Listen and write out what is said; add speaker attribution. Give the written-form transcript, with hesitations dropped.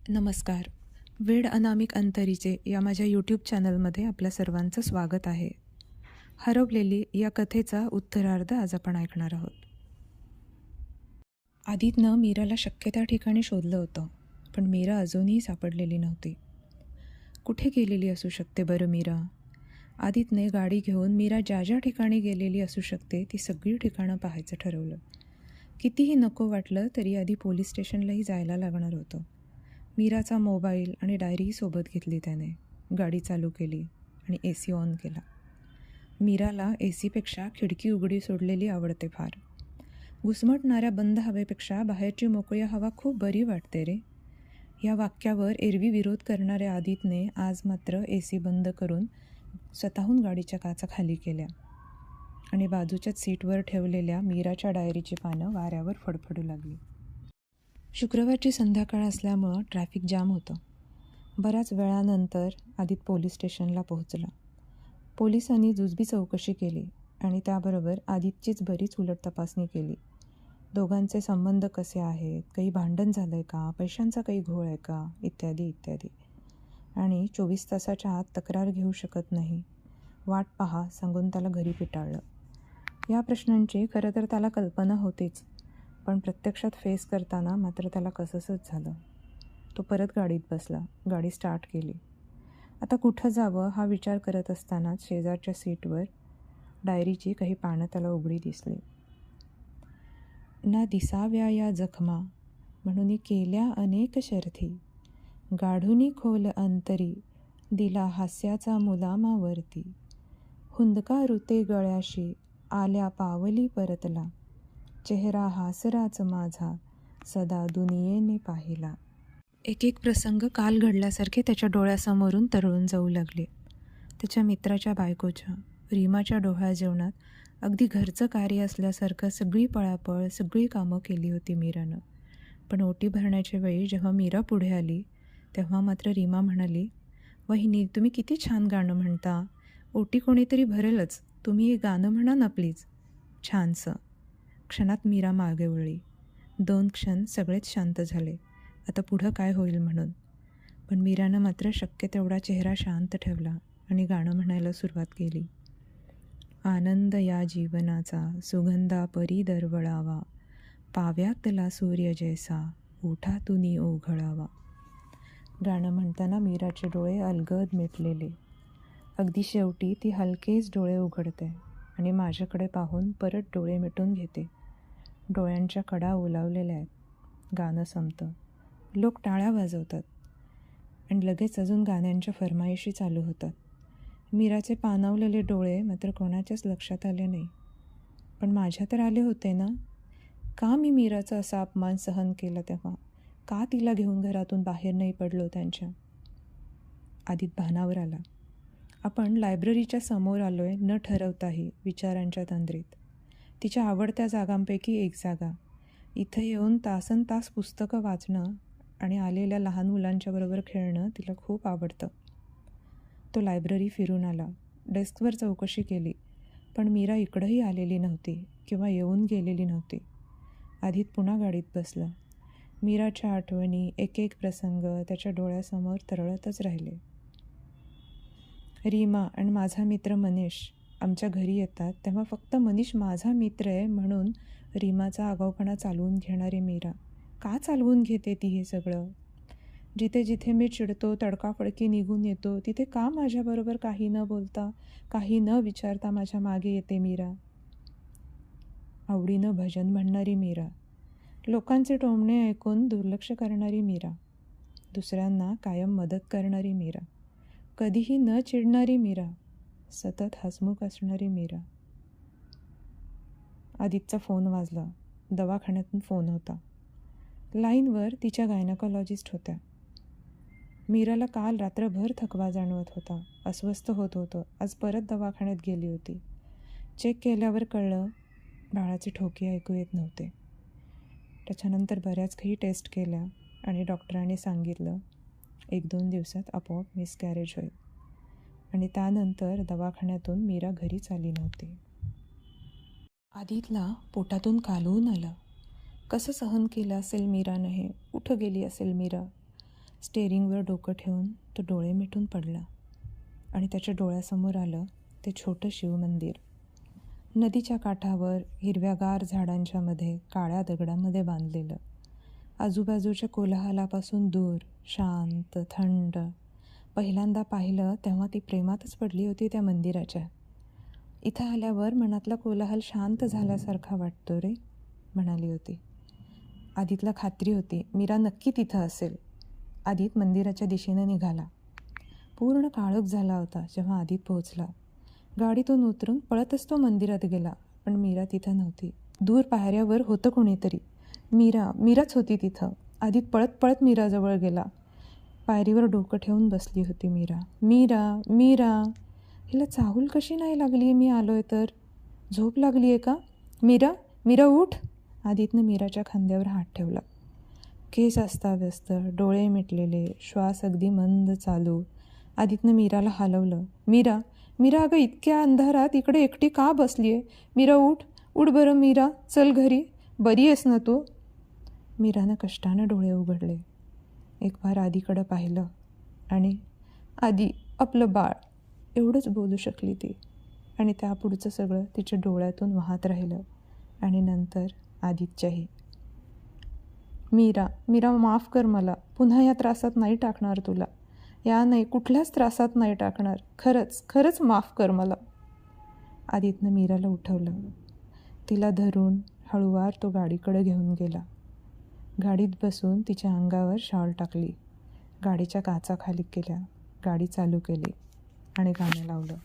Speaker 1: नमस्कार. वेड अनामिक अंतरीचे या माझ्या यूट्यूब चॅनलमध्ये आपल्या सर्वांचं स्वागत आहे. हरवलेली या कथेचा उत्तरार्ध आज आपण ऐकणार आहोत. आदितनं मीराला शक्य त्या ठिकाणी शोधलं होतं, पण मीरा अजूनही सापडलेली नव्हती. कुठे गेलेली असू शकते बरं मीरा? आदितने गाडी घेऊन मीरा ज्या ज्या ठिकाणी गेलेली असू शकते ती सगळी ठिकाणं पाहायचं ठरवलं. कितीही नको वाटलं तरी आधी पोलीस स्टेशनलाही जायला लागणार होतं. मीराचा मोबाईल आणि डायरीही सोबत घेतली त्याने. गाडी चालू केली आणि AC ऑन केला. मीराला ACपेक्षा खिडकी उघडी सोडलेली आवडते फार. घुसमटणाऱ्या बंद हवेपेक्षा बाहेरची मोकळी हवा खूप बरी वाटते रे. या वाक्यावर एरवी विरोध करणाऱ्या आदितने आज मात्र AC बंद करून स्वतःहून गाडीच्या काचा खाली केल्या आणि बाजूच्याच सीटवर ठेवलेल्या मीराच्या डायरीची पानं वाऱ्यावर फडफडू लागली. शुक्रवारची संध्याकाळ असल्यामुळं ट्रॅफिक जाम होतं. बऱ्याच वेळानंतर आदित पोलीस स्टेशनला पोहोचला. पोलिसांनी जुजबी चौकशी केली आणि त्याबरोबर आदितचीच बरीच उलट तपासणी केली. दोघांचे संबंध कसे आहेत, काही भांडण झालं आहे का, पैशांचा काही घोळ आहे का, इत्यादी इत्यादी. आणि 24 तासाच्या आत तक्रार घेऊ शकत नाही, वाट पहा सांगून त्याला घरी पिटाळलं. या प्रश्नांची खरं तर त्याला कल्पना होतीच, पण प्रत्यक्षात फेस करताना मात्र त्याला कसंसच झालं. तो परत गाडीत बसला, गाडी स्टार्ट केली. आता कुठं जावं हा विचार करत असतानाच शेजारच्या सीटवर डायरीची काही पानं त्याला उघडी दिसली. ना दिसाव्या या जखमा म्हणून केल्या अनेक शर्थी, गाढुनी खोल अंतरी दिला हास्याचा मुलामावरती, हुंदका ऋते गळ्याशी आल्या पावली परतला, चेहरा हासराच माझा सदा दुनियेने पाहिला. एक एक प्रसंग काल घडल्यासारखे त्याच्या डोळ्यासमोरून तरळून जाऊ लागले. त्याच्या मित्राच्या बायकोच्या, रीमाच्या डोहाळजेवणात अगदी घरचं कार्य असल्यासारखं सगळी पळापळ, सगळी कामं केली होती मीरानं. पण ओटी भरण्याच्या वेळी जेव्हा मीरा पुढे आली तेव्हा मात्र रीमा म्हणाली, वहिनी तुम्ही किती छान गाणं म्हणता, ओटी कोणीतरी भरेलच, तुम्ही हे गाणं म्हणा ना प्लीज. छानसं. क्षणात मीरा मागे वळली. 2 क्षण सगळेच शांत झाले, आता पुढं काय होईल म्हणून. पण मीरानं मात्र शक्य तेवढा चेहरा शांत ठेवला आणि गाणं म्हणायला सुरुवात केली. आनंद या जीवनाचा सुगंधा परी दरवळावा, पाव्यातला सूर्य जैसा ओठातूनी ओघळावा. गाणं म्हणताना मीराचे डोळे अलगद मिटलेले. अगदी शेवटी ती हलकेच डोळे उघडते आणि माझ्याकडे पाहून परत डोळे मिटून घेते. डोळ्यांच्या कडा ओलावलेल्या आहेत. गाणं संपतं. लोक टाळ्या वाजवतात आणि लगेच अजून गाण्यांच्या फरमाईशी चालू होतात. मीराचे पाणावलेले डोळे मात्र कोणाच्याच लक्षात आले नाही. पण माझ्या तर आले होते ना. का मी मीराचा असा अपमान सहन केला तेव्हा? का तिला घेऊन घरातून बाहेर नाही पडलो त्यांच्या? आदित भानावर आला. आपण लायब्ररीच्या समोर आलो आहे न ठरवताही विचारांच्या तंद्रीत. तिच्या आवडत्या जागांपैकी एक जागा. इथं येऊन तासनतास पुस्तकं वाचणं आणि आलेल्या लहान मुलांच्या बरोबर खेळणं तिला खूप आवडतं. तो लायब्ररी फिरून आला. डेस्कवर चौकशी केली, पण मीरा इकडंही आलेली नव्हती किंवा येऊन गेलेली नव्हती. आधीत पुन्हा गाडीत बसला. मीराच्या आठवणी, एक एक प्रसंग त्याच्या डोळ्यासमोर तरळतच राहिले. रीमा आणि माझा मित्र मनीष आमच्या घरी येतात तेव्हा फक्त मनीष माझा मित्र आहे म्हणून रीमाचा आगाऊपणा चालवून घेणारी मीरा का चालवून घेते ती हे सगळं? जिथे जिथे मी चिडतो, तडकाफडकी निघून येतो, तिथे का माझ्याबरोबर काही न बोलता, काही न विचारता माझ्या मागे येते मीरा? आवडीनं भजन म्हणणारी मीरा, लोकांचे टोमणे ऐकून दुर्लक्ष करणारी मीरा, दुसऱ्यांना कायम मदत करणारी मीरा, कधीही न चिडणारी मीरा, सतत हसमुख असणारी मीरा. आदितचा फोन वाजला. दवाखान्यातून फोन होता. लाईनवर तिच्या गायनॉकॉलॉजिस्ट होत्या. मीराला काल रात्रभर थकवा जाणवत होता, अस्वस्थ होत होतं. आज परत दवाखान्यात गेली होती. चेक केल्यावर कळलं बाळाचे ठोके ऐकू येत नव्हते. त्याच्यानंतर बऱ्याच काही टेस्ट केल्या आणि डॉक्टरांनी सांगितलं 1-2 दिवसात आपोआप मिसकॅरेज होईल. आणि त्यानंतर दवाखान्यातून मीरा घरीच आली नव्हती. आदितला पोटातून कालवून आलं. कसं सहन केलं असेल मीरानं हे? कुठं गेली असेल मीरा? स्टेअरिंगवर डोकं ठेवून तो डोळे मिटून पडला आणि त्याच्या डोळ्यासमोर आलं ते छोटं शिवमंदिर. नदीच्या काठावर हिरव्यागार झाडांच्या मध्ये काळ्या दगडामध्ये बांधलेलं. आजूबाजूच्या कोलाहलापासून दूर, शांत, थंड. पहिल्यांदा पाहिलं तेव्हा ती प्रेमातच पडली होती त्या मंदिराच्या. इथं आल्यावर मनातला कोलाहल शांत झाल्यासारखा वाटतो रे, म्हणाली होती. आदितला खात्री होती मीरा नक्की तिथं असेल. आदित मंदिराच्या दिशेनं निघाला. पूर्ण काळोख झाला होता जेव्हा आदित पोहोचला. गाडीतून उतरून पळतच तो मंदिरात गेला, पण मीरा तिथं नव्हती. दूर पायऱ्यावर होतं कोणीतरी. मीराच होती तिथं. आदित पळत पळत मीराजवळ गेला. पायरीवर डोकं ठेवून बसली होती मीरा. मीरा हिला चाहूल कशी नाही लागली मी आलोय तर? झोप लागली आहे का? मीरा उठ. आदितनं मीराच्या खांद्यावर हात ठेवला. केस अस्ताव्यस्त, डोळे मिटलेले, श्वास अगदी मंद चालू. आदितनं मीराला हलवलं. मीरा अगं इतक्या अंधारात इकडे एकटी का बसली आहे? मीरा उठ बरं मीरा, चल घरी. बरी आहेस ना तू? मीरानं कष्टानं डोळे उघडले. एक बार आदीकडं पाहिलं आणि आदी आपलं बाळ एवढंच बोलू शकली ती. आणि त्यापुढचं सगळं तिच्या डोळ्यातून वाहत राहिलं. आणि नंतर आदित्यही. मीरा माफ कर मला. पुन्हा या त्रासात नाही टाकणार तुला. नाही कुठल्याच त्रासात नाही टाकणार. खरंच माफ कर मला. आदितनं मीराला उठवलं. तिला धरून हळूवार तो गाडीकडे घेऊन गेला. गाडीत बसून तिच्या अंगावर शॉल टाकली. गाडीच्या काचा खाली केल्या. गाडी चालू केली आणि गाणं लावलं.